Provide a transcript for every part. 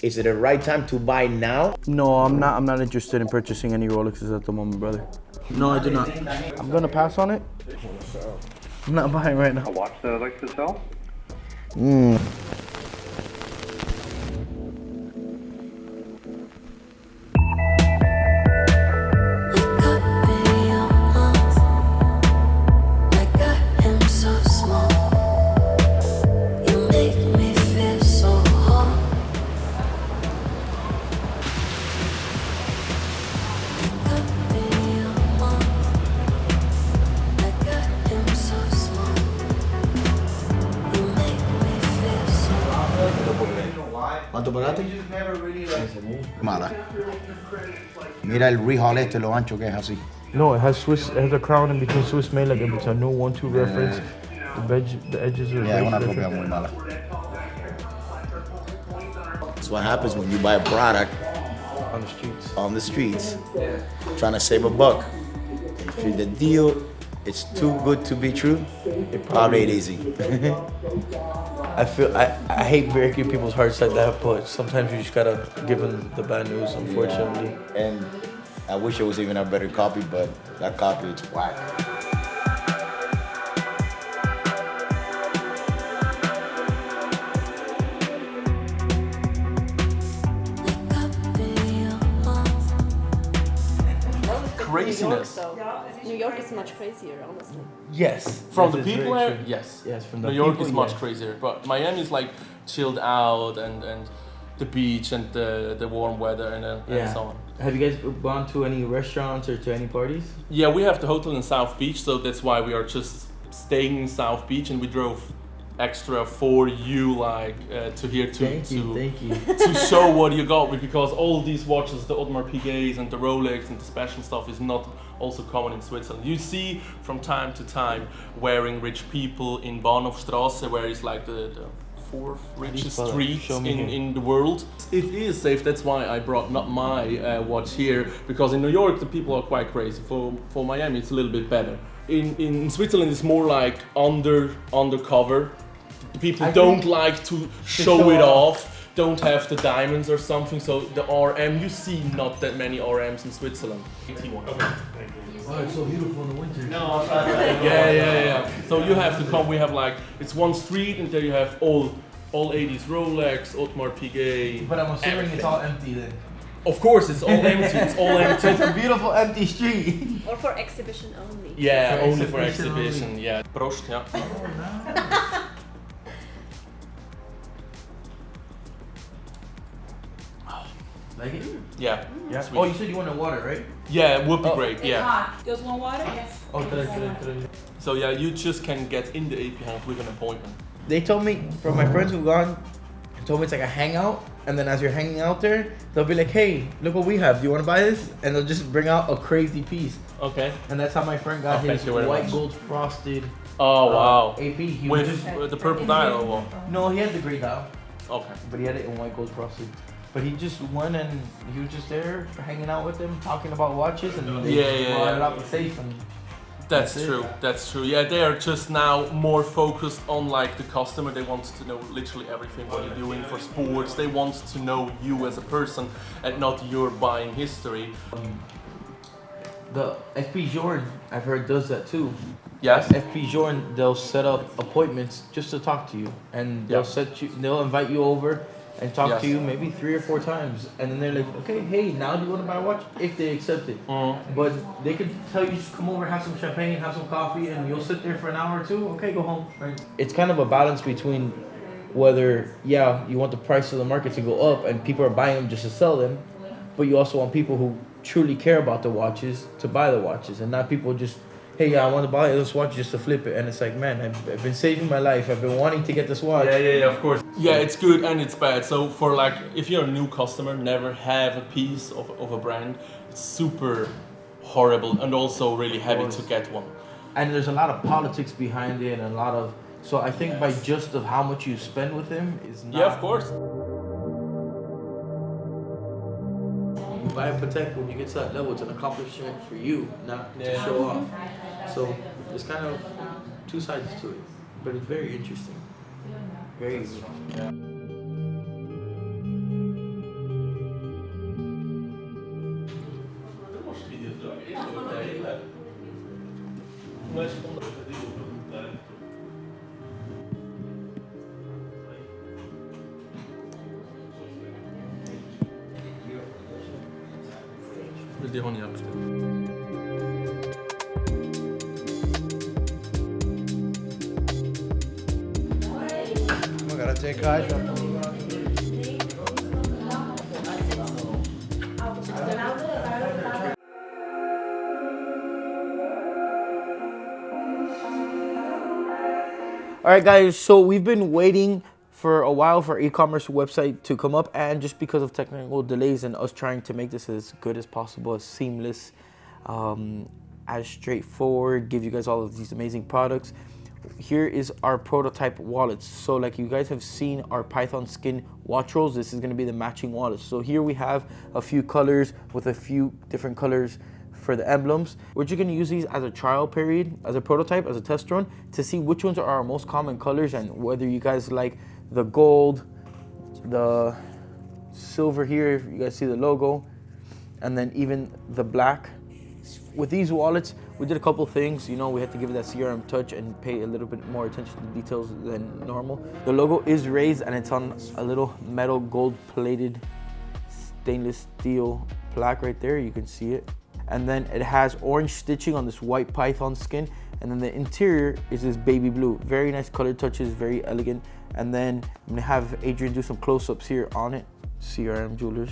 Is it the right time to buy now? No, I'm not interested in purchasing any Rolexes at the moment, brother. No, I do not. I'm gonna pass on it. I'm not buying right now. A watch that I'd like to sell? ¿Cuánto pagaste? Mala. Mira el rehaul este, lo ancho que es así. No, it has a crown in between Swiss made, like it's a no 1-2 reference. The edges are Yeah, es una copia muy mala. That's what happens when you buy a product on the streets, trying to save a buck. If the deal is too good to be true, it probably ain't easy. I hate breaking people's hearts like that, but sometimes you just gotta give them the bad news, unfortunately. And I wish it was even a better copy, but that copy is whack. Craziness. New York is much crazier, honestly. Yes. From yes, the people there, yes. Yes, from the New York people, is much yes. crazier, but Miami is like chilled out and the beach and the warm weather and so on. Have you guys gone to any restaurants or to any parties? Yeah, we have the hotel in South Beach, so that's why we are just staying in South Beach, and we drove extra for you, like to here Thank you. to show what you got, because all these watches, the Audemars Piguets and the Rolex and the special stuff, is not also common in Switzerland. You see from time to time wearing rich people in Bahnhofstrasse, where it's like the fourth richest street in the world. It is safe, that's why I brought not my watch here, because in New York the people are quite crazy. For Miami it's a little bit better. In Switzerland it's more like undercover. The people don't like to show it off, don't have the diamonds or something, so the RM, you see not that many RMs in Switzerland. Okay. Oh, it's so beautiful in the winter. No, yeah. So you have to come, we have like, it's one street and there you have all 80s Rolex, Audemars Piguet. But I'm assuming it's all empty then. Of course, it's all empty, it's all empty. It's a beautiful empty street. Or for exhibition only. Yeah, For only for exhibition exhibition, only. yeah. Prost, yeah. Oh, nice. Like it? Yeah. Yeah. Sweet. Oh, you said you wanted water, right? Yeah, it would be great, yeah. Just want water? Yes. Oh, today. So yeah, you just can get in the AP Hall with an appointment. They told me, from my friends who've gone, they told me it's like a hangout, and then as you're hanging out there, they'll be like, hey, look what we have, do you want to buy this? And they'll just bring out a crazy piece. Okay. And that's how my friend got his thank you very white much. gold frosted Oh wow. AP. He was With just, the purple dial or what? no, he had the gray dial, Okay. but he had it in white gold frosted. But he just went and he was just there hanging out with them, talking about watches, and they just brought it out the safe. And That's true. That's true. Yeah, they are just now more focused on like the customer. They want to know literally everything what you're doing for sports. They want to know you as a person and not your buying history. the FP Jordan, I've heard, does that too. Yes. FP Jordan, they'll set up appointments just to talk to you, and they'll invite you over and talk to you maybe 3 or 4 times, and then they're like, okay, hey, now do you want to buy a watch? If they accept it. But they could tell you, just come over, have some champagne, have some coffee, and you'll sit there for an hour or 2. Okay, go home. Right. It's kind of a balance between whether, you want the price of the market to go up and people are buying them just to sell them, but you also want people who truly care about the watches to buy the watches, and not people just, hey, I want to buy this watch just to flip it. And it's like, man, I've been saving my life. I've been wanting to get this watch. Yeah, of course. Yeah, it's good and it's bad. So for like, if you're a new customer, never have a piece of a brand, it's super horrible and also really heavy to get one. And there's a lot of politics behind it, and a lot of, so I think by just of how much you spend with him is not. Yeah, of course. You buy a Patek, when you get to that level, it's an accomplishment for you, not to show off. So there's kind of 2 sides to it, but it's very interesting. Very easy. Yeah. Die Honey abgestellt. I gotta take cash. All right, guys, so we've been waiting for a while for our e-commerce website to come up, and just because of technical delays and us trying to make this as good as possible, as seamless, as straightforward, give you guys all of these amazing products, here is our prototype wallets. So like you guys have seen our python skin watch rolls, this is going to be the matching wallets. So here we have a few colors with a few different colors for the emblems. We're just going to use these as a trial period, as a prototype, as a test run, to see which ones are our most common colors and whether you guys like the gold, the silver here, you guys see the logo, and then even the black. With these wallets, we did a couple things. You know, we had to give it that CRM touch and pay a little bit more attention to details than normal. The logo is raised and it's on a little metal gold plated stainless steel plaque right there. You can see it. And then it has orange stitching on this white python skin. And then the interior is this baby blue. Very nice color touches, very elegant. And then I'm gonna have Adrian do some close-ups here on it. CRM Jewelers.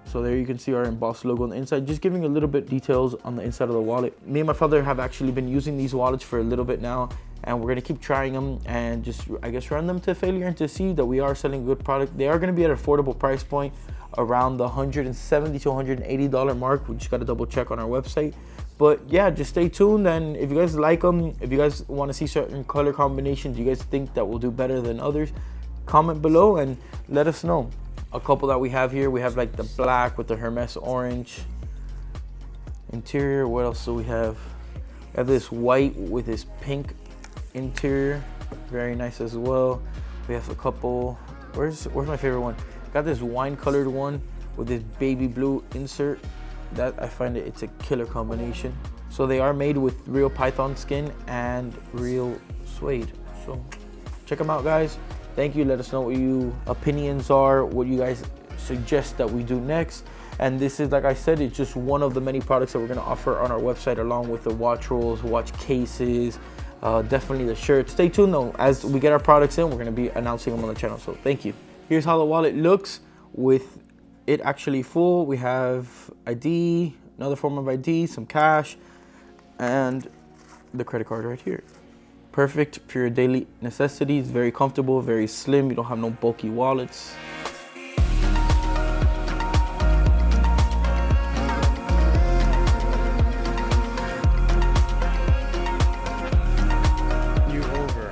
So there you can see our embossed logo on the inside, just giving a little bit details on the inside of the wallet. Me and my father have actually been using these wallets for a little bit now, and we're gonna keep trying them and just, I guess, run them to failure and to see that we are selling a good product. They are gonna be at an affordable price point, around the $170 to $180 mark. We just gotta double check on our website. But yeah, just stay tuned, and if you guys like them, if you guys wanna see certain color combinations you guys think that will do better than others, comment below and let us know. A couple that we have here, we have like the black with the Hermes orange interior. What else do we have? We have this white with this pink interior, very nice as well. We have a couple, where's my favorite one? Got this wine colored one with this baby blue insert. That, I find it's a killer combination. So they are made with real python skin and real suede. So check them out, guys. Thank you. Let us know what your opinions are, what you guys suggest that we do next. And this is, like I said, it's just one of the many products that we're going to offer on our website, along with the watch rolls, watch cases, definitely the shirts. Stay tuned though. As we get our products in, we're going to be announcing them on the channel. So thank you. Here's how the wallet looks with it actually full. We have ID, another form of ID, some cash, and the credit card right here. Perfect for your daily necessities, very comfortable, very slim. You don't have no bulky wallets. You over.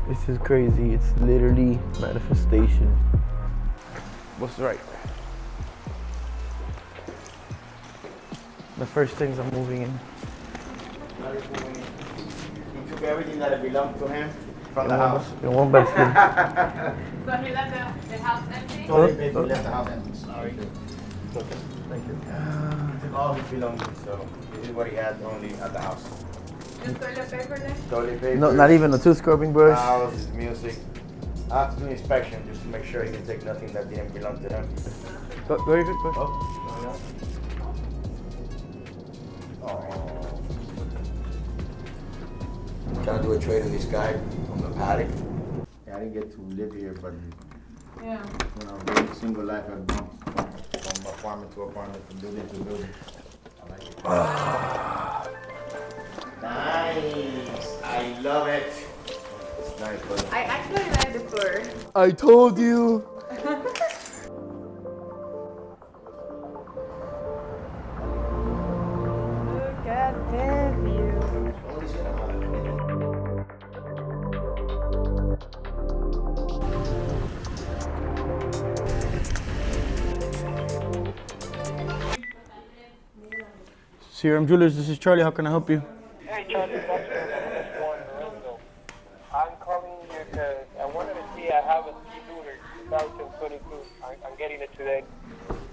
This is crazy. It's literally manifestation. What's right? The first things I'm moving in. He took everything that belonged to him from the house. In one basket. So he left the house empty? Totally paid, he left the house empty. Sorry. Thank you. He took all his belongings, so this is what he had only at the house. Just toilet paper then? Toilet paper. No, not even a tooth scrubbing brush. House, music. I have to do inspection just to make sure he can take nothing that didn't belong to him. Very good. Oh. Trying to do a trade in this guy from the Patek. Yeah, I didn't get to live here, but Yeah. when I was living a single life, I've gone from apartment to apartment, from building to building. I like it. Nice. I love it. It's nice, but I actually like the fur. I told you. CRM Jewelers, this is Charlie. How can I help you? Hey Charlie, I'm calling you because I wanted to see. I have a Sea-Looter 2022. I'm getting it today.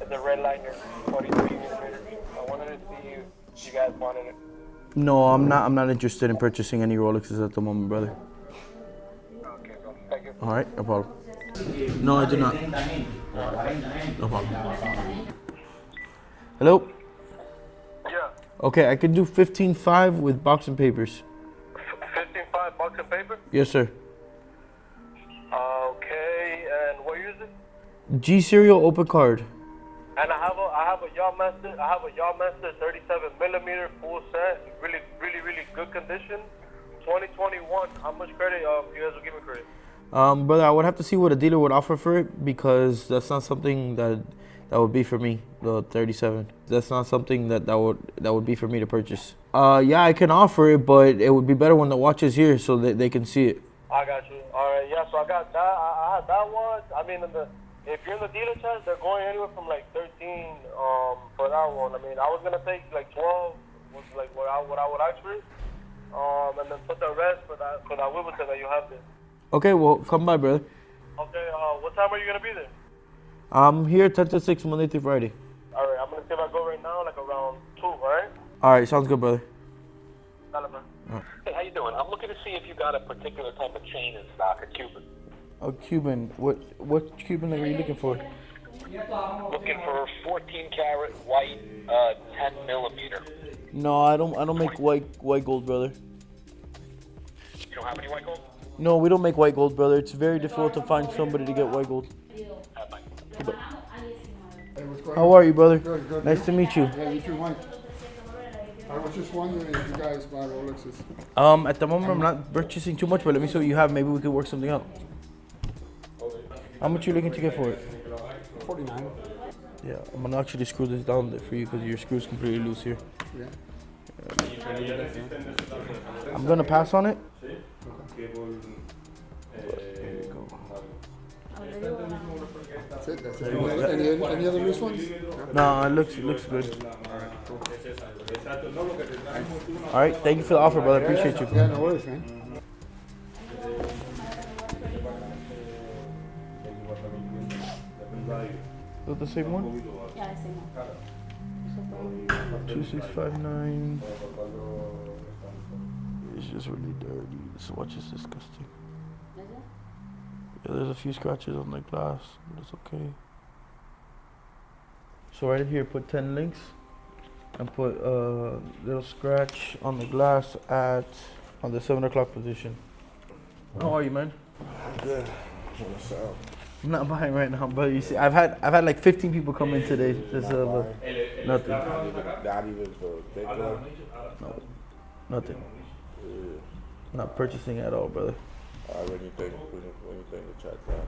It's a red liner, 43 millimeters. I wanted to see if you guys wanted it. No, I'm not interested in purchasing any Rolexes at the moment, brother. Okay, well, thank you. All right, no problem. No, I do not. No problem. Hello? Yeah, Okay, I can do 15.5 with box and papers. 15.5 bucks in paper. Yes, sir. Okay, and what year is it? G serial open card. And I have a Yachtmaster 37 millimeter full set, really good condition. 2021. How much credit you guys will give me credit? Brother, I would have to see what a dealer would offer for it because that's not something that would be for me. The 37. That's not something that would be for me to purchase. Yeah, I can offer it, but it would be better when the watch is here so that they can see it. I got you. All right, yeah. So I got that. I had that one. I mean, if you're in the dealer chat, they're going anywhere from like 13 for that one. I mean, I was gonna take like 12, was like what I would ask for it, and then put the rest for that Wimbledon that you have there. Okay, well, come by, brother. Okay. What time are you gonna be there? I'm here 10 to 6 Monday through Friday. All right. I'm gonna see if I go right now, like around 2. All right. All right, sounds good, brother. Got it, man. Hey, how you doing? I'm looking to see if you got a particular type of chain in stock, a Cuban. A Cuban. What Cuban are you looking for? Looking for 14 karat white, 10 millimeter. No, I don't make white gold, brother. You don't have any white gold? No, we don't make white gold, brother. It's very difficult to find somebody to get white gold. How are you, brother? Good, good. Nice to meet you. Yeah, you too, Mike. I was just wondering if you guys buy Rolexes. At the moment, I'm not purchasing too much, but let me see what you have. Maybe we could work something out. How much you looking to get for it? 49. Yeah, I'm gonna actually screw this down for you because your screw's completely loose here. Yeah. I'm gonna pass on it. That's it. That's it. Any other loose ones? No, it looks good. All right, thank you for the offer, brother. Appreciate you. Yeah, no worries, man. Is that the same one? Yeah, I see now. 2659. It's just really dirty. This watch is disgusting. Is it? Yeah, there's a few scratches on the glass, but it's okay. So right here, put 10 links and put a little scratch on the glass on the 7 o'clock position. How are you, man? Good. What's up? I'm not buying right now, but you see, I've had like 15 people come in today. Just nothing. Not even for big one? No, nothing. Not purchasing at all, brother. When you think the chat's out?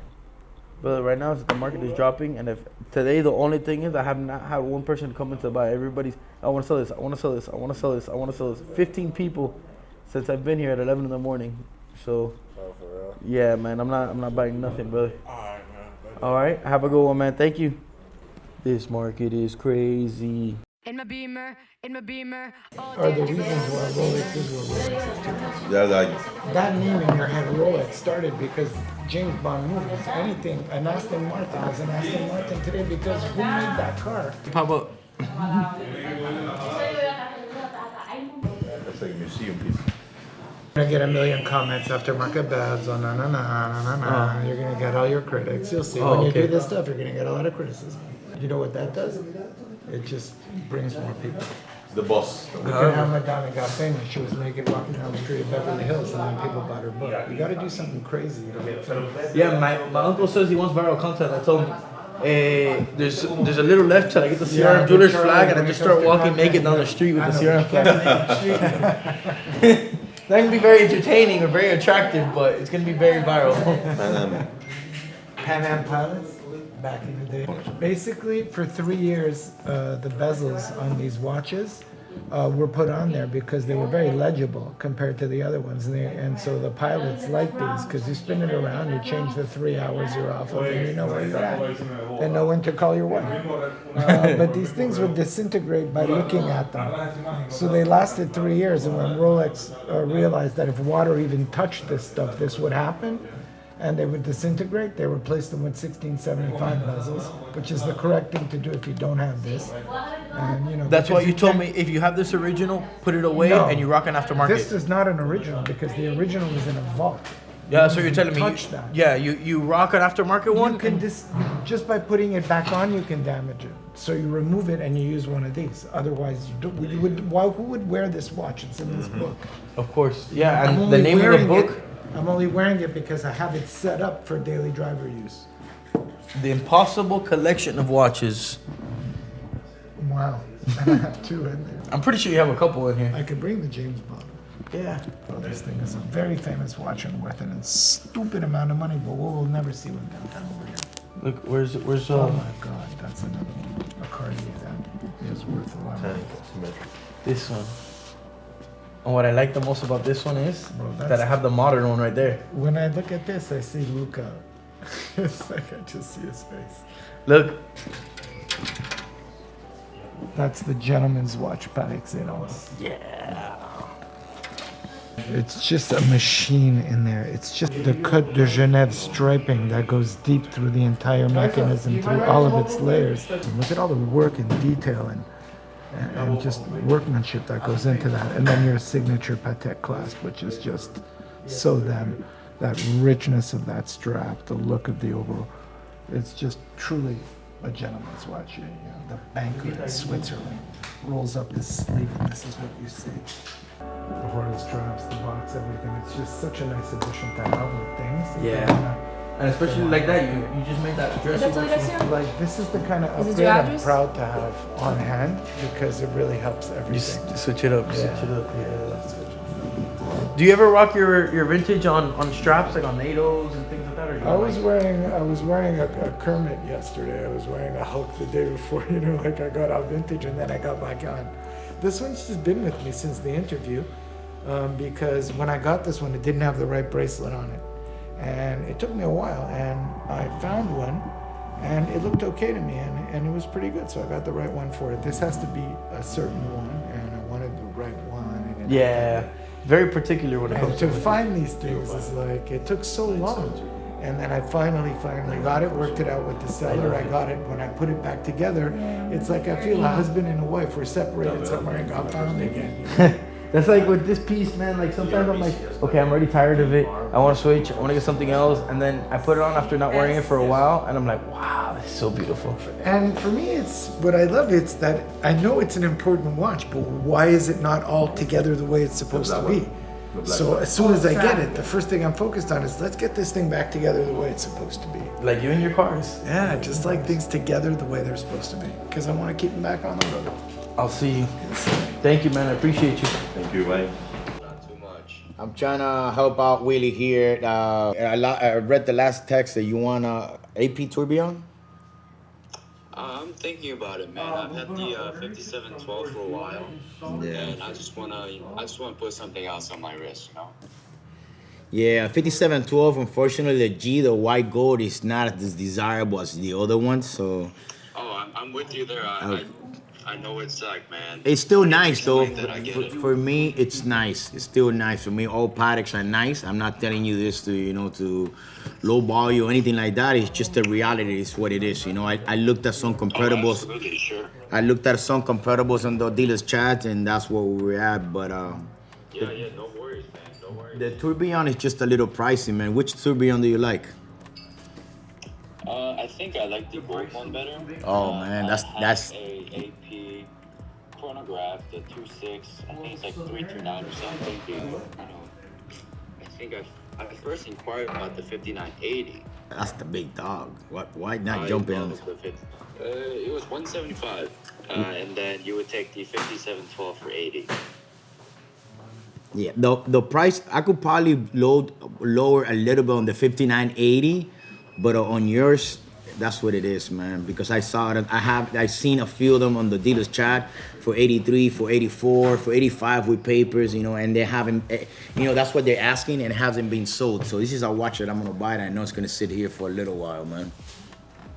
Brother, right now the market is dropping, and if today the only thing is I have not had one person come in to buy. Everybody's, I want to sell this, I want to sell this, I want to sell this, I want to sell this. 15 people since I've been here at 11 in the morning. So, Oh, for real? yeah, man, I'm not buying nothing, brother. Alright, man. All right, have a good one, man. Thank you. This market is crazy. In my beamer, Are the reasons why Rolex is what Rolex is. Yeah, like That name in your head, Rolex, started because James Bond movies. Anything, an Aston Martin is an Aston Martin today because who made that car? Pop up. that's like a museum piece. You're gonna get a million comments after market bads on na. You're gonna get all your critics. You'll see when you do this stuff, you're gonna get a lot of criticism. You know what that does? It just brings more people. The boss. Look at how Madonna got famous. She was naked walking down the street of Beverly Hills, and then people bought her book. You got to do something crazy to get famous. Yeah, my uncle says he wants viral content. I told him, there's a little left till I get the CRM Jewelers flag, and I just start walking naked down the street with the CRM flag. That can be very entertaining or very attractive, but it's gonna be very viral. Pan Am pilots back in the day. Basically, for 3 years, the bezels on these watches were put on there because they were very legible compared to the other ones. And so the pilots like these because you spin it around, you change the 3 hours you're off of, and you know where you're at and know when to call your wife. But these things would disintegrate by looking at them. So they lasted 3 years, and when Rolex realized that if water even touched this stuff, this would happen, and they would disintegrate, they replaced them with 1675 bezels, which is the correct thing to do if you don't have this. And, you know, That's why because you told me if you have this original, put it away No. and you rock an aftermarket. This is not an original because the original is in a vault. Yeah, so you're telling me. Touch that. Yeah, you rock an aftermarket one. You can just by putting it back on, you can damage it. So you remove it and you use one of these. Otherwise, you would. Why? Who would wear this watch? It's in this book. Of course, yeah. I'm And only the name of the wearing book, it- I'm only wearing it because I have it set up for daily driver use. The Impossible Collection of Watches. Wow. And I have two in there. I'm pretty sure you have a couple in here. I could bring the James Bond. Yeah. Oh, this thing is a very famous watch and worth an stupid amount of money, but we'll never see one downtown over here. Look, where's Oh my God, that's another one. A Cartier that is worth a lot of money. this one? And what I like the most about this one is Bro, that I have the modern one right there. When I look at this, I see Luca. It's like I just see his face. Look, That's the gentleman's watch, Pateks. yeah. It's just a machine in there. It's just the Côte de Genève striping that goes deep through the entire mechanism, through all of its layers. And look at all the work and detail and just workmanship that goes into that. And then your signature Patek clasp, which is just so them. That richness of that strap, the look of the oval. It's just truly a gentleman's watch. You know, the banker in Switzerland rolls up his sleeve and this is what you see. The horn straps, the box, everything. It's just such a nice addition to have with things. Yeah. And especially like that, you just made that dress. Like this is the kind of Is it upgrade your I'm address? proud to have on hand because it really helps You everything. switch it up. Yeah. Switch it up. Yeah. Do you ever rock your vintage on straps, like on NATOs and things like that? Or you I was like- wearing a Kermit yesterday. I was wearing a Hulk the day before. You know, like I got out vintage and then I got back on. This one's just been with me since the interview because when I got this one, it didn't have the right bracelet on it, and it took me a while. And I found one, and it looked okay to me, and it was pretty good. So I got the right one for it. This has to be a certain one, and I wanted the right one. And Yeah. Very particular when it and comes to to find these things is like, it took so long. And then I finally got it, worked it out with the seller. I got it. When I put it back together, it's like I feel a husband and a wife were separated somewhere and got found again. That's like with this piece, man. Like sometimes I'm like, okay, I'm already tired of it. I want to switch. I want to get something else. And then I put it on after not wearing it for a while, and I'm like, wow, this is so beautiful. And for me, it's what I love. It's that I know it's an important watch, but why is it not all together the way it's supposed to be? So as soon as I get it, the first thing I'm focused on is let's get this thing back together the way it's supposed to be. Like you and your cars. Yeah, just like things together the way they're supposed to be. Because I want to keep them back on the road. I'll see you. Thank you, man. I appreciate you. Thank you, Wayne. Not too much. I'm trying to help out Willie here. I read the last text that you want AP tourbillon. I'm thinking about it, man. I've had the 5712 for a while, and I just wanna put something else on my wrist, you know. Yeah, 5712. Unfortunately, the G, the white gold, is not as desirable as the other ones. So. Oh, I'm with you there. I know it's like, man. It's still nice though. That I get it. For me, it's nice. It's still nice. For me, all Pateks are nice. I'm not telling you this to lowball you or anything like that. It's just the reality. It's what it is. You know, I looked at some comparables. Absolutely, sure. I looked at some comparables on the dealers chat, and that's where we were at. But Yeah, no worries, man. No worries. the tourbillon is just a little pricey, man. Which tourbillon do you like? I think I like the gold one better. Oh man, that's a AP chronograph, the 2.6. I think it's like 329 or something. You know, I think I first inquired about the 5980. That's the big dog. Why not jump in? It was 175, and then you would take the 5712 for 80. Yeah, the price I could probably lower a little bit on the 5980, but on yours, That's what it is, man. Because I saw it. I seen a few of them on the dealers chat for 83, for 84, for 85 with papers, you know, and they haven't, you know, that's what they're asking, and it hasn't been sold. So this is a watch that I'm gonna buy, and I know it's gonna sit here for a little while, man.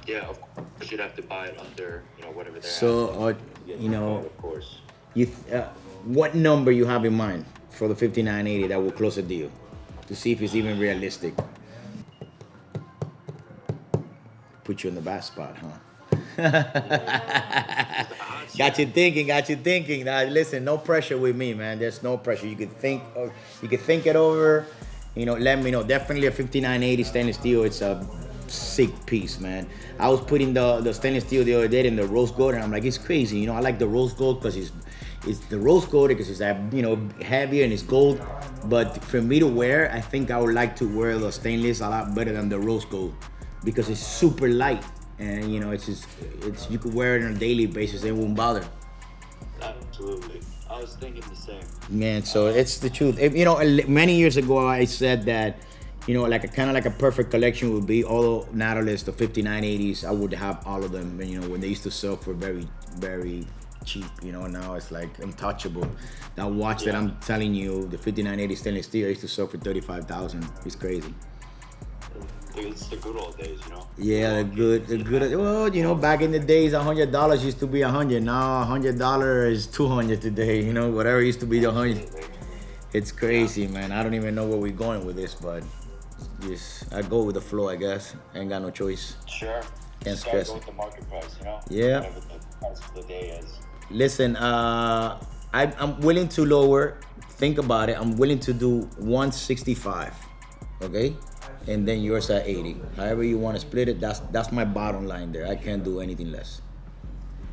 Yeah, of course you'd have to buy it under, you know, whatever they're So, you know, of course. What number you have in mind for the 5980 that will close a deal, to see if it's even realistic? Put you in the bad spot, huh? Got you thinking. Now, listen, no pressure with me, man. There's no pressure. You could think it over. You know, let me know. Definitely a 5980 stainless steel. It's a sick piece, man. I was putting the stainless steel the other day in the rose gold, and I'm like, it's crazy. You know, I like the rose gold because it's the rose gold because it's that, you know, heavier and it's gold. But for me to wear, I think I would like to wear the stainless a lot better than the rose gold, because it's super light, and you know, it's you could wear it on a daily basis, it won't bother. Absolutely. I was thinking the same. Man, so it's the truth. You know, many years ago I said that, you know, like a kind of like a perfect collection would be all Nautilus, the 5980s. I would have all of them, and you know, when they used to sell for very, very cheap, you know, now it's like untouchable. That watch that I'm telling you, the 5980 stainless steel, I used to sell for $35,000. It's crazy. It's the good old days, you know. Yeah, the good. Well, you know, back in the days, $100 used to be $100. Now $100 is $200 today. You know, whatever used to be the $100. It's crazy, man. I don't even know where we're going with this, but just I go with the flow, I guess. Ain't got no choice. Sure. Can't Just stress go it. with the market price, you know. Yeah. Whatever the price of the day is. Listen, I'm willing to lower. Think about it. I'm willing to do 165. Okay. And then yours at 80. However you want to split it, that's my bottom line there. I can't do anything less.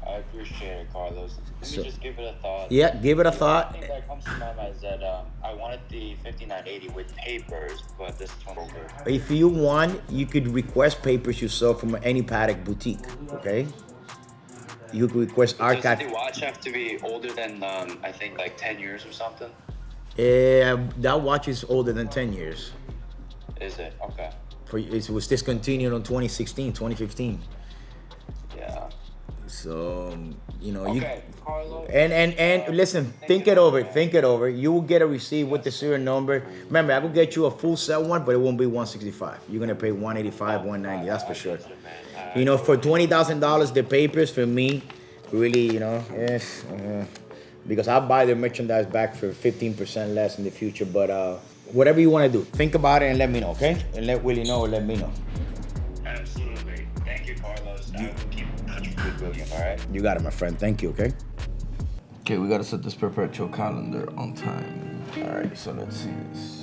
I appreciate it, Carlos. Let me just give it a thought. Yeah, give it a thought. The thing that comes to my mind is that I wanted the 5980 with papers, but this one over. If you want, you could request papers yourself from any Patek boutique, okay? You could request archive. Does the watch have to be older than, I think, like 10 years or something? That watch is older than 10 years. Is it? Okay. It was discontinued in 2016, 2015. Yeah. So, you know, okay, Carlo. And listen, think it over. You will get a receipt with the serial number. Remember, I will get you a full set one, but it won't be 165. You're gonna pay 185, 190. That's for sure. You know, for $20,000, the papers for me, really, you know, yes, because I'll buy the merchandise back for 15% less in the future. But whatever you want to do, think about it and let me know, okay? And let Willie know or let me know. Absolutely. Thank you, Carlos. I will keep in touch with William, all right? You got it, my friend. Thank you, okay? Okay, we gotta set this perpetual calendar on time. All right, so let's see this.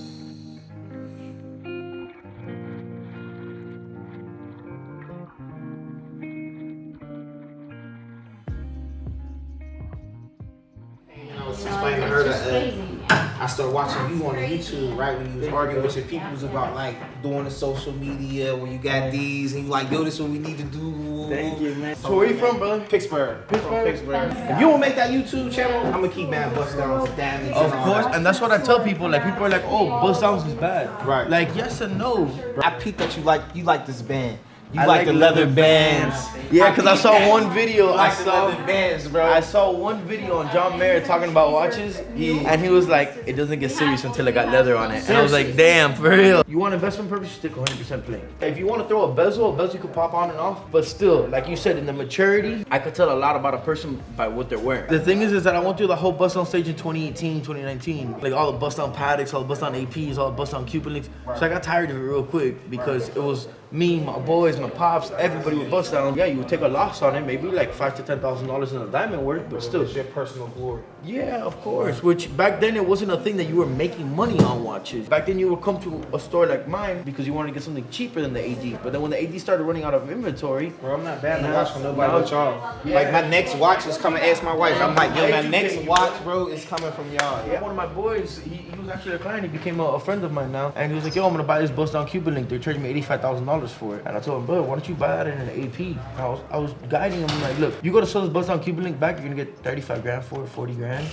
Explain to her that I started watching you on the YouTube, right, when you was arguing with your peoples about like doing the social media, when you got these, and you like, yo, this is what we need to do. Thank you, man. So where you from, brother? Pittsburgh. If you don't make that YouTube channel, I'm gonna keep buying bust downs and damage. Of course, and that's what I tell people. Like, people are like, "Oh, bust downs is bad." Right. Like, yes and no. I peeped that you like this band. You I like the leather bands. Yeah, because I saw one video. You like the leather bands, bro. I saw one video on John Mayer talking about watches, and he was like, "It doesn't get serious until it got leather on it." And I was like, "Damn, for real." You want investment purpose? Stick 100% plain. If you want to throw a bezel you could pop on and off. But still, like you said, in the maturity, I could tell a lot about a person by what they're wearing. The thing is that I went through the whole bust down stage in 2018, 2019, like all the bust down Pateks, all the bust down APs, all the bust down Cuban links. So I got tired of it real quick because it was me, my boys, my pops, everybody would bust down. Yeah, you would take a loss on it, maybe like $5,000 to $10,000 in a diamond worth, but still. It's your personal glory. Yeah, of course. Which back then it wasn't a thing that you were making money on watches. Back then you would come to a store like mine because you wanted to get something cheaper than the AD. But then when the AD started running out of inventory, Bro, I'm not bad to watch for nobody but y'all. Yeah. Like my next watch is coming. Ask my wife. I'm like, yo, my next watch, bro, is coming from y'all. Yeah, one of my boys, he was actually a client. He became a friend of mine now, and he was like, "Yo, I'm gonna buy this bust down Cuban link. They're charging me $85,000 for it." And I told him, "Bro, why don't you buy that in an AP?" I was guiding him. I'm like, "Look, you go to sell this bust down Cuban link back, you're gonna get 35 grand for it, 40 grand.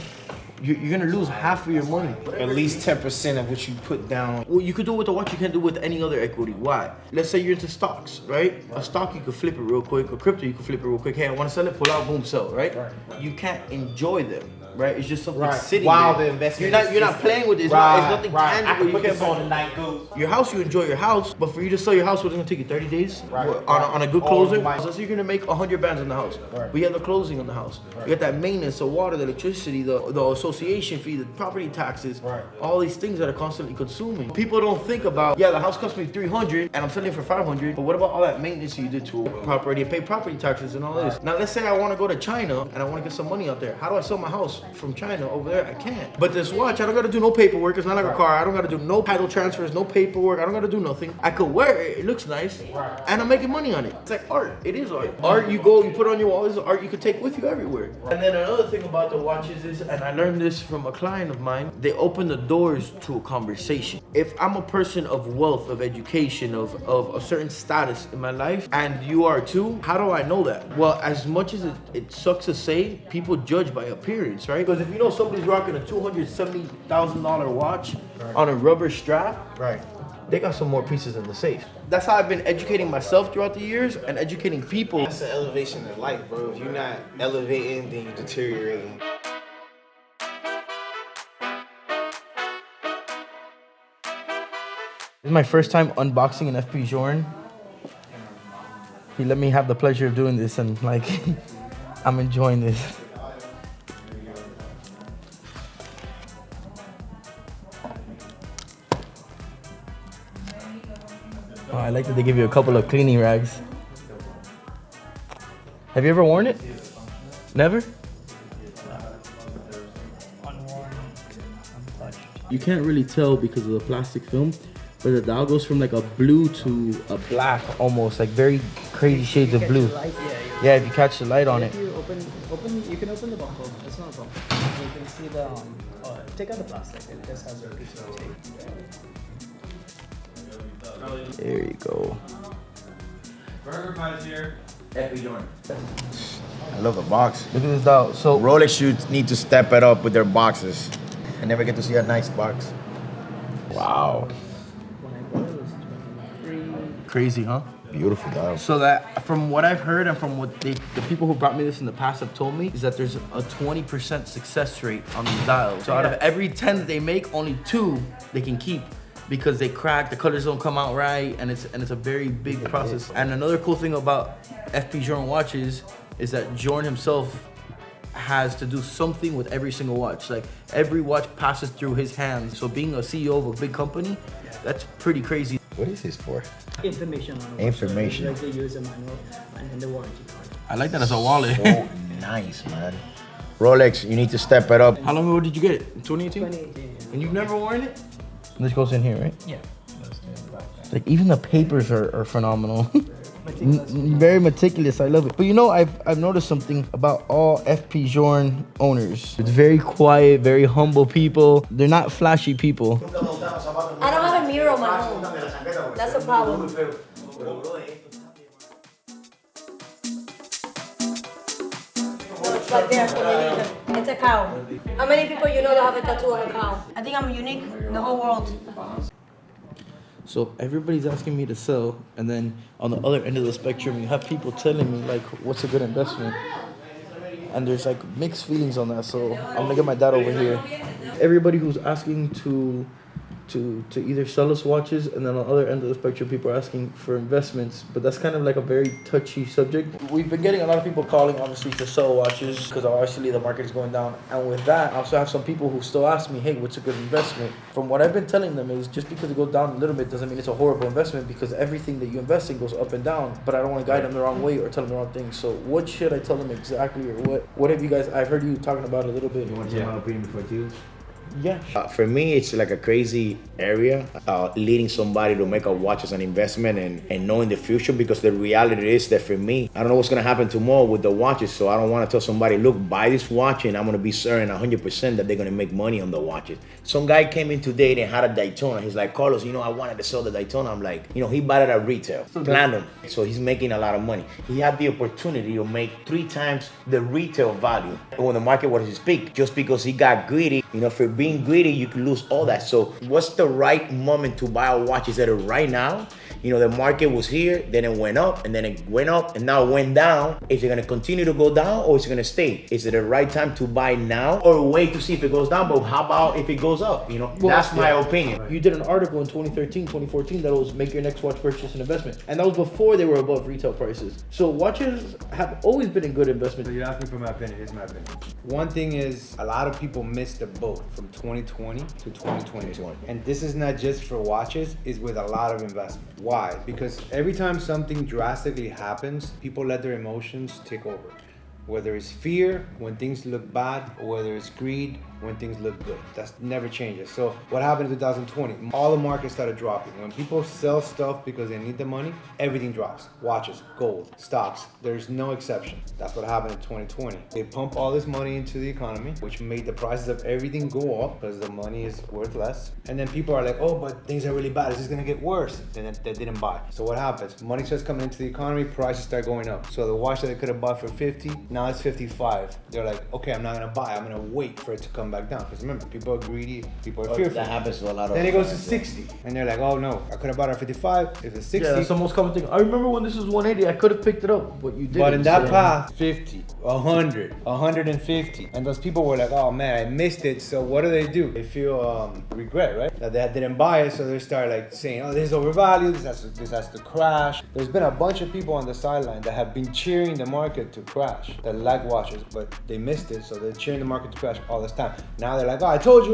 you're gonna lose half of your money. At least 10% of what you put down. Well, you could do it with the watch, you can't do it with any other equity. Why? Let's say you're into stocks, right? A stock, you could flip it real quick. A crypto, you could flip it real quick. Hey, I want to sell it, pull out, boom, sell, right? You can't enjoy them, right? It's just something sitting while there. the investment You're not playing with it. It's nothing I tangible. can put You this can't on the night goes. Your house, you enjoy your house, but for you to sell your house, what's it gonna take you 30 days? Right. On a good closer? Right. So you're gonna make 100 bands on the house. But you have the closing on the house. You got that maintenance, the water, the electricity, the association fee, the property taxes, all these things that are constantly consuming. People don't think about, yeah, the house cost me 300 and I'm selling it for 500, but what about all that maintenance you did to a property and pay property taxes and all this? Now let's say I wanna go to China and I wanna get some money out there. How do I sell my house from China over there? I can't. But this watch, I don't gotta do no paperwork. It's not like a car. I don't gotta do no title transfers, no paperwork. I don't gotta do nothing. I could wear it. It looks nice. And I'm making money on it. It's like art. It is art. Art, you go, you put it on your wall. This is art you could take with you everywhere. And then another thing about the watches is, and I learned this from a client of mine, they open the doors to a conversation. If I'm a person of wealth, of education, of a certain status in my life, and you are too, how do I know that? Well, as much as it sucks to say, people judge by appearance, right? Because if you know somebody's rocking a $270,000 watch on a rubber strap, right? They got some more pieces in the safe. That's how I've been educating myself throughout the years and educating people. That's an elevation in life, bro. If you're not elevating, then you're deteriorating. This is my first time unboxing an FP Journe. He let me have the pleasure of doing this, and like, I'm enjoying this. Oh, I like that they give you a couple of cleaning rags. Have you ever worn it? Never? You can't really tell because of the plastic film, but the dial goes from like a blue to a black almost, like very crazy shades of blue. Yeah, if you catch the light on it. If you you can open the buckle. It's not a problem. You can see the take out the plastic. It just has a piece of tape. There you go. Burger Pies here. FP Journe. I love the box. Look at this dial. So Rolex should need to step it up with their boxes. I never get to see a nice box. Wow. Crazy, huh? Beautiful dial. So that, from what I've heard and from what the people who brought me this in the past have told me, is that there's a 20% success rate on these dials. So out of every 10 that they make, only 2 they can keep because they crack, the colors don't come out right, and it's a very big process. And another cool thing about FP Journe watches is that Journe himself has to do something with every single watch. Like every watch passes through his hands. So being a CEO of a big company, that's pretty crazy. What is this for? Information on Information. like the user manual and then the warranty card. I like that as a wallet. So nice, man. Rolex, you need to step it up. How long ago did you get it? 2018? 2018, yeah. And you've never worn it? This goes in here, right? Yeah. Like even the papers are phenomenal. Very meticulous. I love it. But you know, I've noticed something about all FP Journe owners. It's very quiet, very humble people. They're not flashy people. I don't have a mirror on my home. That's a problem. It's right there for me. It's a cow. How many people you know that have a tattoo of a cow? I think I'm unique in the whole world. So everybody's asking me to sell, and then on the other end of the spectrum, you have people telling me like, what's a good investment? And there's like mixed feelings on that. So I'm gonna get my dad over here. Everybody who's asking to either sell us watches, and then on the other end of the spectrum, people are asking for investments. But that's kind of like a very touchy subject. We've been getting a lot of people calling, obviously, to sell watches because obviously the market is going down. And with that, I also have some people who still ask me, hey, what's a good investment? From what I've been telling them is just because it goes down a little bit doesn't mean it's a horrible investment, because everything that you invest in goes up and down. But I don't want to guide them the wrong way or tell them the wrong thing. So what should I tell them exactly, or what have you guys? I've heard you talking about it a little bit. You want to say my opinion before too? Yeah. For me, it's like a crazy area, leading somebody to make a watch as an investment and knowing the future, because the reality is that for me, I don't know what's going to happen tomorrow with the watches, so I don't want to tell somebody, look, buy this watch and I'm going to be certain 100% that they're going to make money on the watches. Some guy came in today and had a Daytona. He's like, Carlos, I wanted to sell the Daytona. I'm like, he bought it at retail, platinum, so he's making a lot of money. He had the opportunity to make 3 times the retail value when the market was his peak, just because he got greedy. For being greedy, you can lose all that. So what's the right moment to buy a watch? Is it right now? The market was here, then it went up, and then it went up, and now it went down. Is it gonna continue to go down, or is it gonna stay? Is it the right time to buy now, or wait to see if it goes down? But how about if it goes up? That's my opinion. You did an article in 2013, 2014 that was make your next watch purchase an investment, and that was before they were above retail prices. So watches have always been a good investment. So you're asking for my opinion. Here's my opinion. One thing is, a lot of people missed the boat from 2020 to 2022, and this is not just for watches. It's with a lot of investment. Why? Because every time something drastically happens, people let their emotions take over. Whether it's fear when things look bad, or whether it's greed when things look good. That never changes. So what happened in 2020? All the markets started dropping. When people sell stuff because they need the money, everything drops. Watches, gold, stocks, there's no exception. That's what happened in 2020. They pump all this money into the economy, which made the prices of everything go up because the money is worth less. And then people are like, oh, but things are really bad. Is this gonna get worse? Then they didn't buy. So what happens? Money starts coming into the economy, prices start going up. So the watch that they could have bought for 50, now it's 55. They're like, okay, I'm not gonna buy. I'm gonna wait for it to come back down. Because remember, people are greedy, people are fearful. That happens to a lot of. Then it goes to 60, and they're like, oh no, I could have bought it at 55. If it's 60, yeah, that's the most common thing. I remember when this was 180, I could have picked it up, but you didn't. But in that path, 50, 100, 150, and those people were like, oh man, I missed it. So what do? They feel regret, right? That they didn't buy it, so they start like saying, oh, this is overvalued. This has to crash. There's been a bunch of people on the sideline that have been cheering the market to crash, that like watches, but they missed it, so they're cheering the market to crash all this time. Now they're like, oh, I told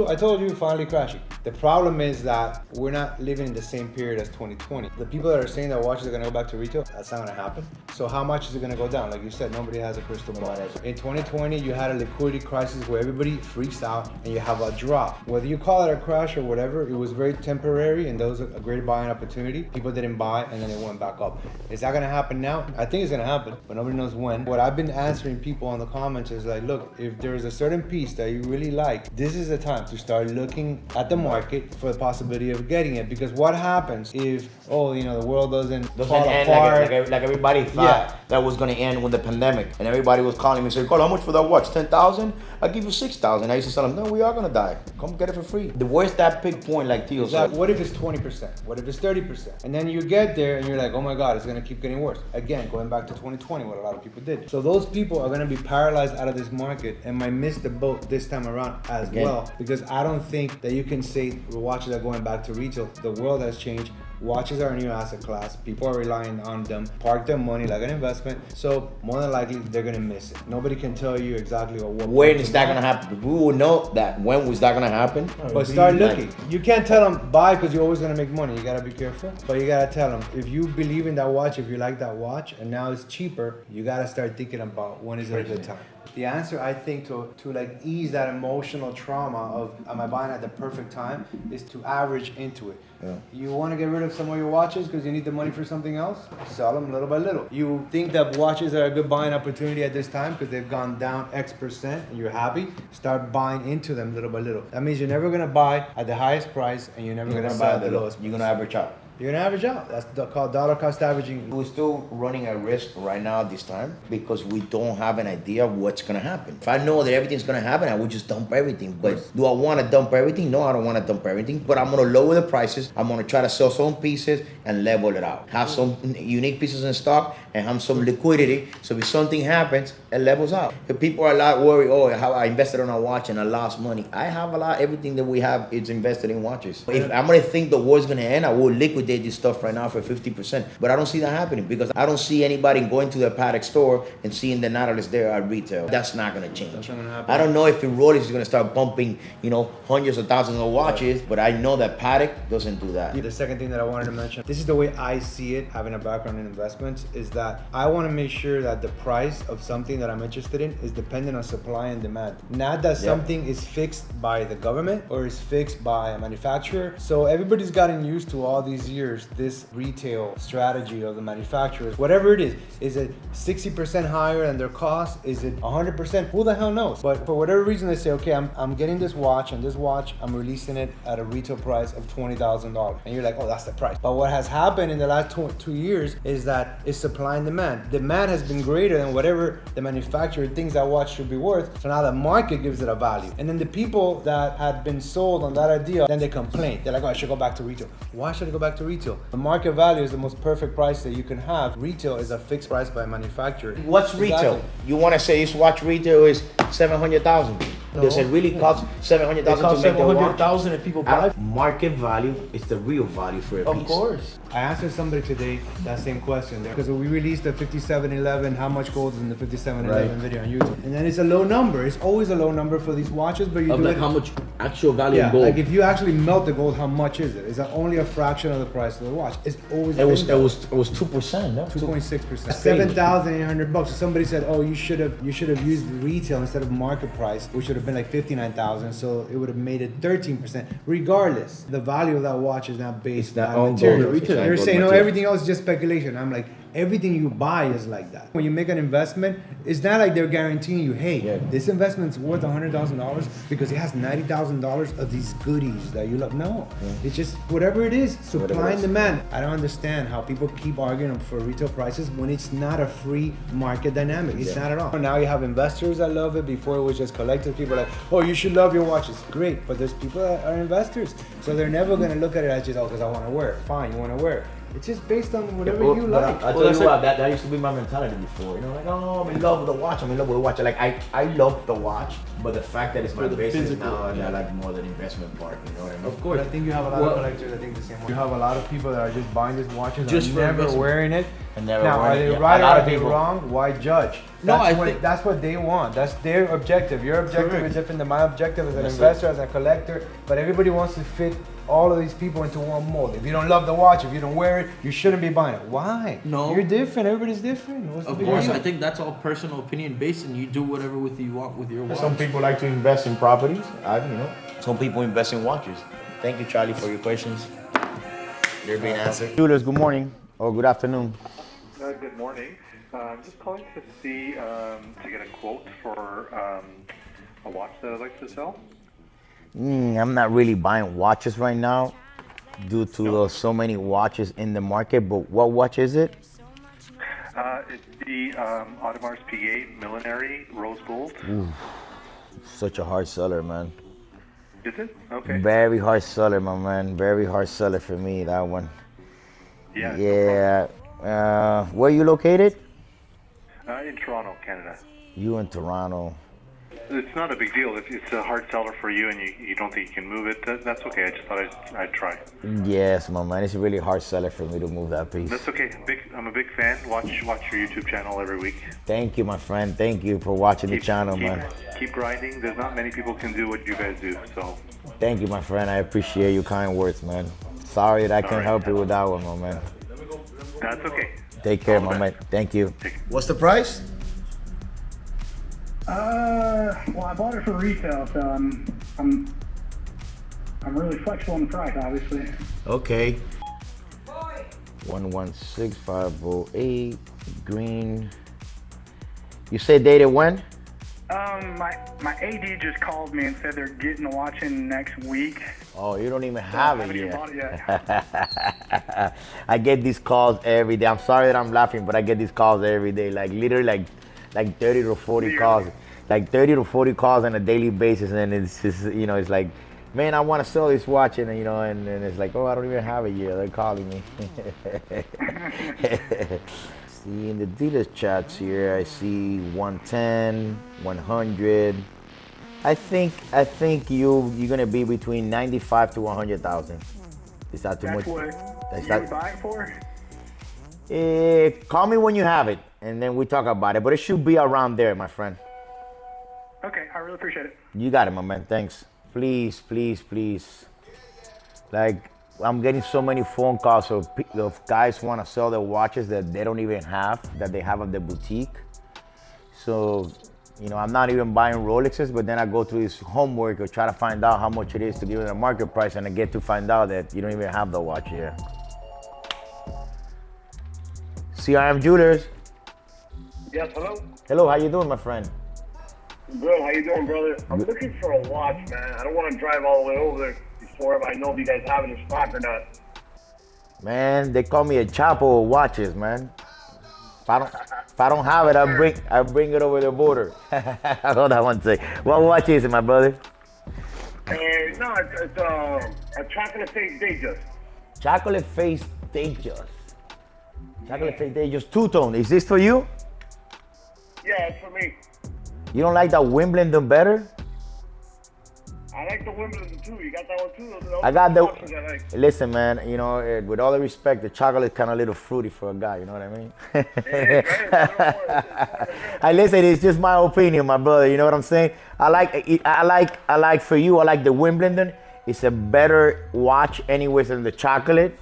you, finally crashing. The problem is that we're not living in the same period as 2020. The people that are saying that watches are gonna go back to retail, that's not gonna happen. So how much is it gonna go down? Like you said, nobody has a crystal ball. In 2020, you had a liquidity crisis where everybody freaks out and you have a drop. Whether you call it a crash or whatever, it was very temporary and that was a great buying opportunity. People didn't buy and then it went back up. Is that gonna happen now? I think it's gonna happen, but nobody knows when. What I've been answering people on the comments is like, look, if there's a certain piece that you really like, this is the time to start looking at the market for the possibility of getting it. Because what happens if, the world doesn't fall end apart? like everybody thought that was going to end with the pandemic, and everybody was calling me and saying, Carl, how much for that watch? 10,000? I'll give you 6,000. I used to tell them, no, we are going to die. Come get it for free. Where's that big point, like Tio said? What if it's 20%? What if it's 30%? And then you get there and you're like, oh my God, it's going to keep getting worse. Again, going back to 2020, what a lot of people did. So those people are going to be paralyzed out of this market and might miss the boat this time around as well. Because I don't think that you can say watches are going back to retail. The world has changed. Watches are a new asset class. People are relying on them. Park their money like an investment. So more than likely, they're gonna miss it. Nobody can tell you exactly what. When is that gonna happen? We will know that. When was that gonna happen? But start looking. You can't tell them buy because you're always gonna make money. You gotta be careful. But you gotta tell them if you believe in that watch, if you like that watch, and now it's cheaper, you gotta start thinking about when is it a good time. The answer, I think, to like ease that emotional trauma of am I buying at the perfect time is to average into it. Yeah. You want to get rid of some of your watches because you need the money for something else? Sell them little by little. You think that watches are a good buying opportunity at this time because they've gone down X% and you're happy? Start buying into them little by little. That means you're never going to buy at the highest price and you're never going to buy at the lowest price. You're going to average out. You're gonna average out. That's called dollar cost averaging. We're still running a risk right now at this time because we don't have an idea of what's gonna happen. If I know that everything's gonna happen, I would just dump everything. But do I wanna dump everything? No, I don't wanna dump everything. But I'm gonna lower the prices. I'm gonna try to sell some pieces and level it out. Have some unique pieces in stock and have some liquidity. So if something happens, it levels out. If people are a lot worried, oh, how I invested on a watch and I lost money. I have everything that we have is invested in watches. If I'm gonna think the war's gonna end, I will liquidate liquidate this stuff right now for 50%. But I don't see that happening because I don't see anybody going to the Patek store and seeing the Nautilus there at retail. That's not gonna change. That's not gonna happen. I don't know if Rolex is gonna start bumping, hundreds of thousands of watches, but I know that Patek doesn't do that. The second thing that I wanted to mention, this is the way I see it, having a background in investments, is that I want to make sure that the price of something that I'm interested in is dependent on supply and demand. Not that something is fixed by the government or is fixed by a manufacturer. So everybody's gotten used to all these years this retail strategy of the manufacturers. Whatever it is it 60% higher than their cost? Is it 100%? Who the hell knows? But for whatever reason, they say, okay, I'm getting this watch, and this watch, I'm releasing it at a retail price of $20,000. And you're like, oh, that's the price. But what has happened in the last 2 years is that it's supply and demand. Demand has been greater than whatever the manufacturer thinks that watch should be worth. So now the market gives it a value. And then the people that had been sold on that idea, then they complain. They're like, oh, I should go back to retail. Why should I go back to retail? The market value is the most perfect price that you can have. Retail is a fixed price by a manufacturer. What's retail? You want to say this watch retail is 700,000? Does it really cost 700,000 to make the watch? 700,000 if people buy. Market value is the real value for a piece. Of course. I answered somebody today that same question there because we released the 5711, how much gold is in the 5711 video on YouTube, and then it's a low number. It's always a low number for these watches, but you do like it. How much actual value in gold? Like if you actually melt the gold, how much is it? Is that only a fraction of the price of the watch? It's always it was 2%, no? 2.6%. $7,800. So somebody said, oh, you should have used retail instead of market price, which would have been like 59,000. So it would have made it 13%. Regardless, the value of that watch is not based on materials. You're saying, no, everything else is just speculation. I'm like, everything you buy is like that. When you make an investment, it's not like they're guaranteeing you, hey, this investment's worth $100,000 because it has $90,000 of these goodies that you love. No, it's just whatever it is, supply and demand. I don't understand how people keep arguing for retail prices when it's not a free market dynamic. It's not at all. Now you have investors that love it. Before it was just collectors. People like, oh, you should love your watches. Great, but there's people that are investors. So they're never gonna look at it as just, oh, because I want to wear it. Fine, you want to wear it. It's just based on whatever you like. I'll tell you what, that used to be my mentality before. Like, oh, I'm in love with the watch. I'm in love with the watch. Like, I love the watch, but the fact that it's my business now, and I like more the investment part. You know what I mean? Of course. I think you have a lot of collectors. I think the same way. You have a lot of people that are just buying these watches just and never wearing it. And never now, wearing are it. they right or are they wrong? Why judge? No, I think that's what they want. That's their objective. Your objective is different than my objective as an investor, as a collector. But everybody wants to fit all of these people into one mold. If you don't love the watch, if you don't wear it, you shouldn't be buying it. Why? No. You're different. Everybody's different. Of course, I think that's all personal opinion based, and you do whatever with you want with your watch. Some people like to invest in properties. Some people invest in watches. Thank you, Charlie, for your questions. They're being answered. Julius, good morning or good afternoon. Good morning. I'm just calling to see to get a quote for a watch that I'd like to sell. I'm not really buying watches right now due to so many watches in the market, but what watch is it? It's the Audemars Piguet Millenary Rose Gold. Ooh, such a hard seller, man. Is it? Okay. Very hard seller, my man. Very hard seller for me, that one. Yeah. Yeah. Where are you located? In Toronto, Canada. You in Toronto. It's not a big deal. If it's a hard seller for you and you don't think you can move it, that's okay. I just thought I'd try. Yes, my man. It's a really hard seller for me to move that piece. That's okay. I'm a big fan. Watch your YouTube channel every week. Thank you, my friend. Thank you for watching the channel, man. Keep grinding. There's not many people can do what you guys do, so. Thank you, my friend. I appreciate your kind words, man. Sorry that I can't help you with that one, my man. That's okay. Take care, my man. Thank you. What's the price? Well, I bought it for retail, so I'm really flexible in the price, obviously. Okay. 116508 green. You say dated when? My AD just called me and said they're getting the watch in next week. Oh, you don't even have it yet. I get these calls every day. I'm sorry that I'm laughing, but I get these calls every day. Like literally like 30 to 40 calls. Like 30 to 40 calls on a daily basis, and it's just, it's like, man, I want to sell this watch, and and it's like, oh, I don't even have it yet. They're calling me. See, in the dealer's chats here, I see 110, 100. I think you're gonna be between 95 to 100,000. Is that too much? That's what you buy it for? Call me when you have it, and then we talk about it. But it should be around there, my friend. Okay, I really appreciate it. You got it, my man. Thanks. Please, please, please. Like, I'm getting so many phone calls of guys who want to sell their watches that they don't even have, that they have at the boutique. So, you know, I'm not even buying Rolexes, but then I go through this homework or try to find out how much it is to give it a market price, and I get to find out that you don't even have the watch here. CRM Jewelers. Yes, hello? Hello, how you doing, my friend? Good, how you doing, brother? I'm looking for a watch, man. I don't want to drive all the way over there before I know if you guys have it in stock or not. Man, they call me a Chapo of watches, man. If I don't have it, I bring it over the border. Hold on one sec. What watch is it, my brother? No, it's a chocolate face Datejust. Chocolate face Datejust. Chocolate face Datejust two-tone. Is this for you? Yeah, it's for me. You don't like that Wimbledon better? I like the Wimbledon too. You got that one too? I got the. Watches I like. Listen, man. You know, with all the respect, the chocolate is kind of a little fruity for a guy. You know what I mean? I listen. It's just my opinion, my brother. You know what I'm saying? I like for you. I like the Wimbledon. It's a better watch, anyways, than the chocolate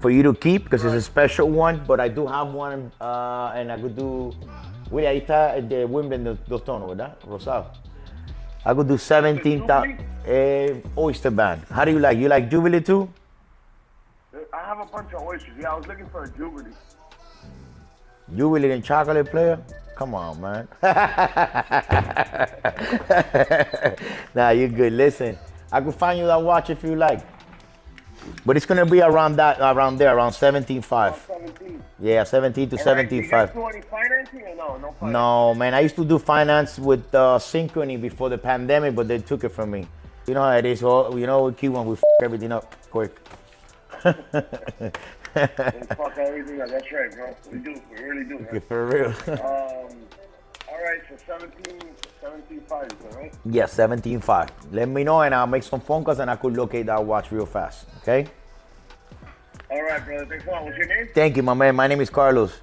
for you to keep because it's a special one. But I do have one, and I could do. Willie, ahí está el de Wimbledon dos tonos, ¿verdad? Rosado. I could do 17,000. Oyster band. How do you like? You like Jubilee too? I have a bunch of oysters. Yeah, I was looking for a Jubilee. Jubilee and chocolate player? Come on, man. Nah, you're good. Listen, I could find you that watch if you like. But it's gonna be around there, around 17.5. 17. Yeah, 17 to 17.5. You guys do any financing or no? No financing? No, man. I used to do finance with Synchrony before the pandemic, but they took it from me. You know how it is. You know, with Cuban, we f everything up quick. Fuck everything up. That's right, bro. We do. We really do. Man. For real. All right, so 17.5, right? Yeah, 17.5. Let me know, and I'll make some phone calls, and I could locate that watch real fast. Okay? All right, brother. Thanks a lot. What's your name? Thank you, my man. My name is Carlos.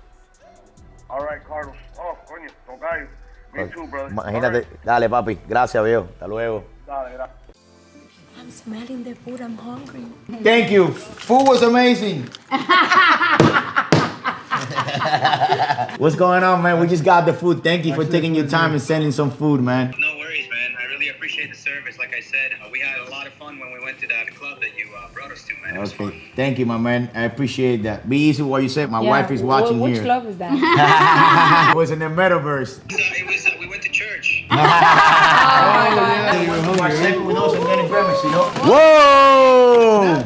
All right, Carlos. Oh, coño, no gallo. Me too, brother. Imagínate. Dale, papi. Gracias, viejo. Hasta luego. Dale, gracias. I'm smelling the food. I'm hungry. Thank you. Food was amazing. What's going on, man? We just got the food. Thank you for taking your time and sending some food, man. No worries, man. I really appreciate the service. Like I said, we had a lot of fun when we went to that club that you brought us to, man. It was fun. Okay. Thank you, my man. I appreciate that. Be easy with what you said. My wife is watching which here. Which club is that? It was in the metaverse. We went to church. Whoa!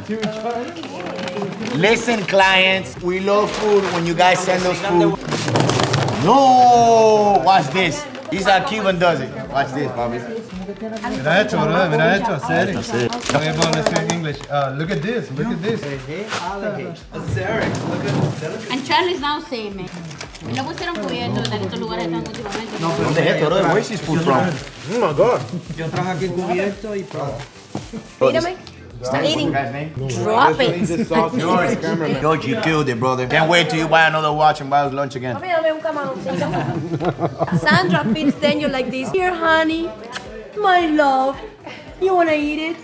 Listen, clients, we love food when you guys send us food. No! Watch this. This is how Cuban does it. Watch this, Bobby. Mira esto, brother. Mira esto. Serio. Okay, well, let's speak English. Look at this. Look at this. And Charlie's now saying me. No pusieron cubiertos en estos lugares tan últimamente. No, ¿dónde es esto, brother? Where is this food from? Oh my God. Yo traje aquí cubierto y todo. Mírame. Start eating. Drop it. George, you killed it, brother. Can't wait till you buy another watch and buy us lunch again. Dame un camaroncito. Sandra feeds Daniel like this. Here, honey. My love. You wanna eat it?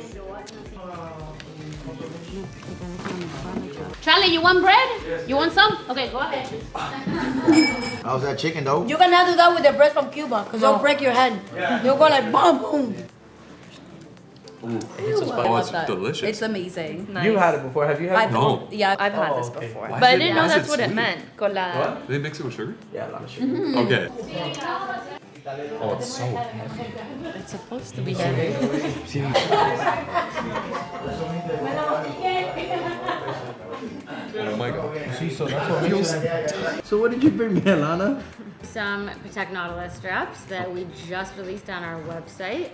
Charlie, you want bread? You want some? Okay, go ahead. How's that chicken, though? You cannot do that with the bread from Cuba, because you'll break your hand. You'll go like boom, boom. Ooh, it's delicious. It's amazing. Nice. You had it before. Have you had it? No. Yeah, I've had this okay. before. Why But I is didn't it- know why is that's it what it sweet? meant. Con la... What? They mix it with sugar? Yeah, a lot of sugar. Okay. Oh, it's so heavy. It's supposed to be heavy. Oh my God. See, so that's what feels. So what did you bring me, Alana? Some Patek Nautilus straps that we just released on our website.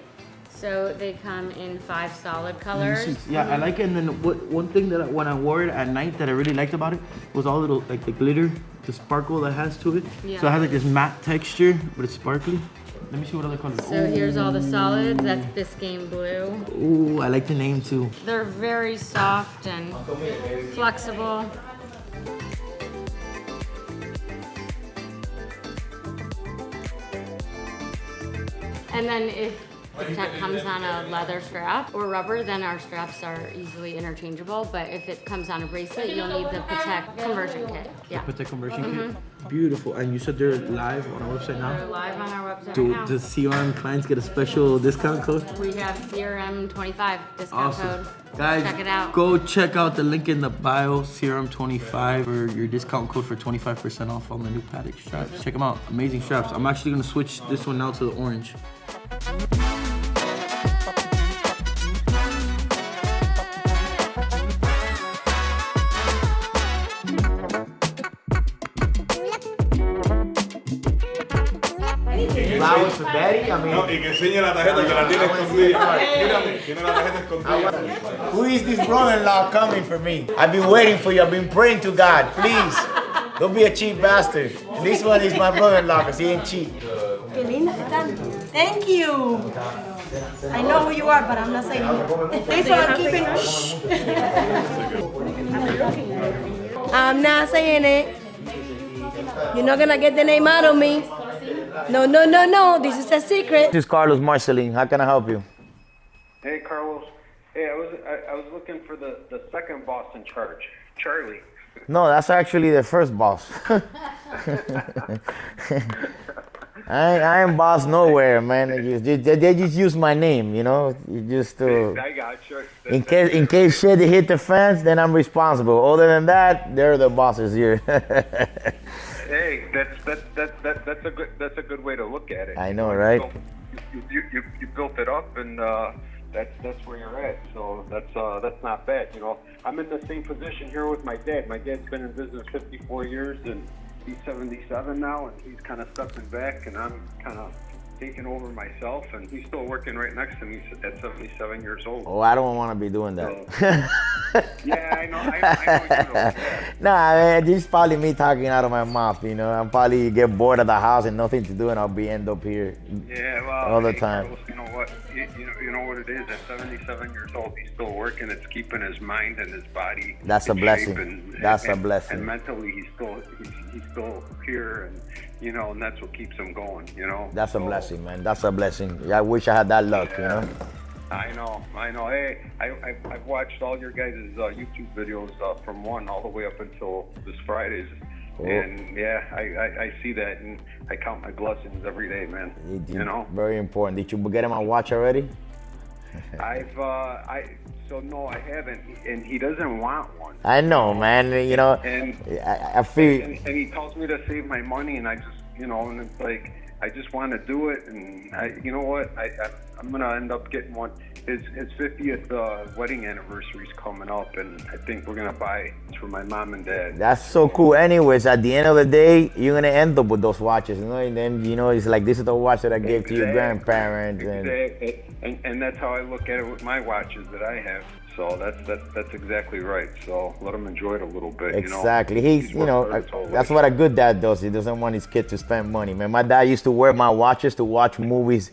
So they come in 5 solid colors. Yeah, I like it. And then one thing that when I wore it at night that I really liked about it was all little like the glitter, the sparkle that has to it. Yeah. So it has like this matte texture, but it's sparkly. Let me see what other colors. So here's all the solids. That's Biscayne blue. Ooh, I like the name too. They're very soft and flexible. And then if it comes on a leather strap or rubber, then our straps are easily interchangeable. But if it comes on a bracelet, you'll need the Patek conversion kit. Yeah. The Patek conversion kit. Beautiful. And you said they're live on our website now? They're live on our website Do now. the CRM clients get a special discount code? We have CRM 25 discount Awesome. code. Guys, check it out. Go check out the link in the bio, CRM25, for your discount code for 25% off on the new Pateks straps. Check them out. Amazing straps. I'm actually going to switch this one now to the orange. Flowers for Betty? I mean, No, y que enseñe la tarjeta que la tiene escondida. Mírame, tiene la tarjeta escondida. who is this brother-in-law coming for me? I've been waiting for you. I've been praying to God. Please, don't be a cheap bastard. This one is my brother-in-law because he ain't cheap. Qué lindas están. Thank you. I know who you are, but I'm not saying it. Thanks for keeping. I'm not saying it. You're not gonna get the name out of me. No, no, no, no. This is a secret. This is Carlos Marcelin. How can I help you? Hey, Carlos. Hey, I was looking for the second boss in charge, Charlie. No, that's actually the first boss. I ain't boss nowhere, man. They just use my name, you know. You just I got you. in case shit hit the fans, then I'm responsible. Other than that, they're the bosses here. Hey, that's a good way to look at it. I know, right? You built it up, and that's where you're at. So that's not bad. You know, I'm in the same position here with my dad. My dad's been in business 54 years, and he's 77 now, and he's kind of stepping back, and I'm kind of taking over myself, and he's still working right next to me at 77 years old. Oh, I don't want to be doing that. Yeah, I know you know. Nah, man, this is probably me talking out of my mouth, you know. I'm probably get bored of the house and nothing to do, and I'll end up here all the time. Carlos, you know what? You know what it is. At 77 years old, he's still working. It's keeping his mind and his body. That's a in blessing. shape That's a blessing. And mentally, he's still here, and you know, and that's what keeps him going. You know. That's a blessing, man. That's a blessing. Yeah, I wish I had that luck, you know. I know. Hey, I've watched all your guys' YouTube videos from one all the way up until this Friday's. Cool. And yeah, I see that, and I count my blessings every day, man. You know. Very important. Did you get him a watch already? No, I haven't, and he doesn't want one. I know, man. You know, and I feel. And he tells me to save my money, and I just, you know, and it's like I just want to do it, and you know what, I'm gonna end up getting one. His 50th wedding anniversary is coming up, and I think we're gonna buy it for my mom and dad. That's so cool. Anyways, at the end of the day, you're gonna end up with those watches, you know. And then, you know, it's like, this is the watch that I gave to your grandparents, and that's how I look at it with my watches that I have. So that's exactly right. So let him enjoy it a little bit. Exactly. You know? He's you know, that's what a good dad does. He doesn't want his kid to spend money, man. My dad used to wear my watches to watch movies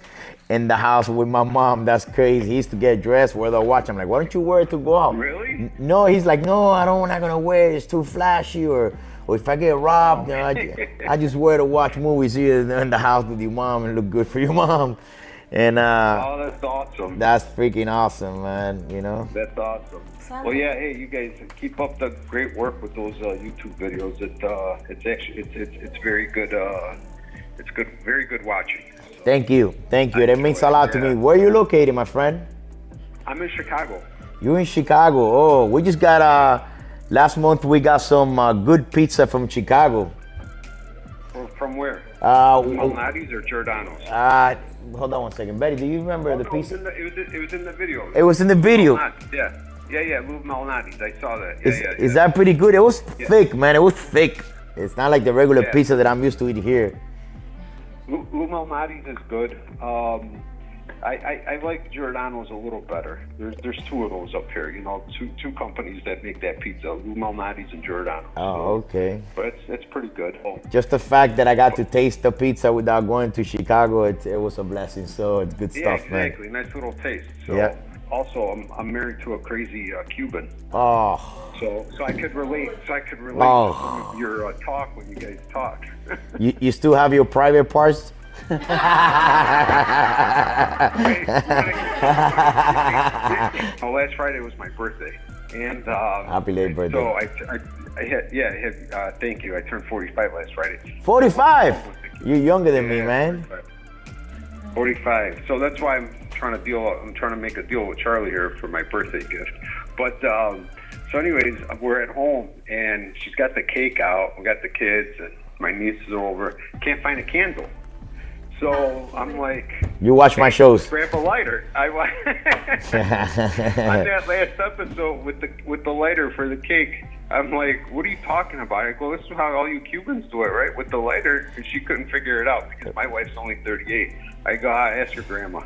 in the house with my mom. That's crazy. He used to get dressed, wear the watch. I'm like, why don't you wear it to go out? Really? No, he's like, no, I'm not gonna wear it. It's too flashy, or if I get robbed, you know, I just wear to watch movies here in the house with your mom and look good for your mom. And oh, that's awesome. That's freaking awesome, man. You know. That's awesome. Well, yeah. Hey, you guys keep up the great work with those YouTube videos. It's very good. It's good, very good watching. So, thank you. That means a lot to me. Where are you located, my friend? I'm in Chicago. You in Chicago? Oh, we just got last month we got some good pizza from Chicago. From where? Malnati's or Giordano's? Hold on one second. Betty, do you remember the pizza? It was in the video. It was in the video. Yeah, Lou Malnati's. I saw that. Is that pretty good? It was thick, man. It was thick. It's not like the regular pizza that I'm used to eat here. Lou Malnati's is good. I like Giordano's a little better. There's two of those up here, you know, two companies that make that pizza, Lou Malnati's and Giordano. Oh, okay. But it's pretty good. Just the fact that I got to taste the pizza without going to Chicago, it was a blessing. So it's good stuff, yeah, exactly. Nice little taste. So yeah. Also, I'm married to a crazy Cuban. Oh. So I could relate. To some of your talk when you guys talk. You still have your private parts? Oh, last Friday was my birthday, and happy late birthday. So I had thank you. I turned 45 last Friday. 45? You're younger than me, man. 45. So that's why I'm trying to make a deal with Charlie here for my birthday gift. But so anyways, we're at home and she's got the cake out. We got the kids and my niece is over. Can't find a candle. So I'm like, you watch my shows. Grab a lighter. On that last episode with the lighter for the cake, I'm like, what are you talking about? I go, this is how all you Cubans do it, right? With the lighter, and she couldn't figure it out because my wife's only 38. I go, ask your grandma.